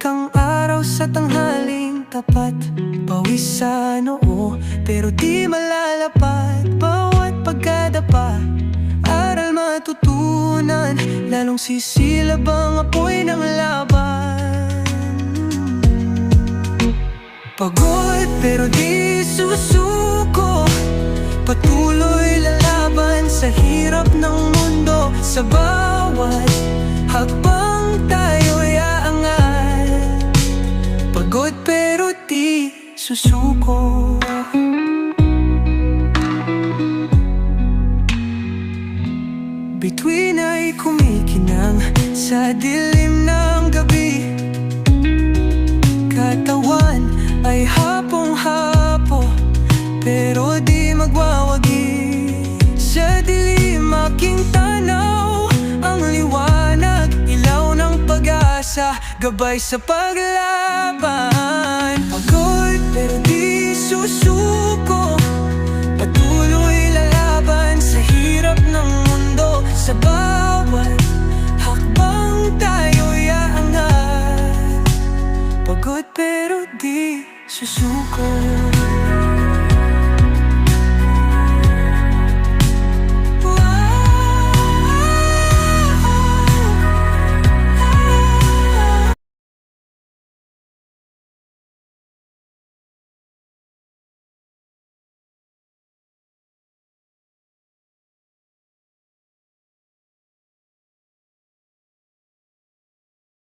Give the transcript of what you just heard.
ang araw sa tanghaling tapat. Pawis sa noo, pero di malalapat. Bawat pagkadapa, aral matutunan. Lalong sisilab ang apoy ng laban. Pagod pero di susuko, patuloy lalaban sa hirap ng mundo. Sa bawat hakbang tayo'y aangat. Pagod pero di susuko. Bituin ay kumikinang sa dilim ng gabi. Katawan ay hapong-hapo, pero di magwawagi. Sa dilim aking tanaw, ang liwanag, ilaw ng pag-asa, gabay sa paglaban. Pagod pero di susuko,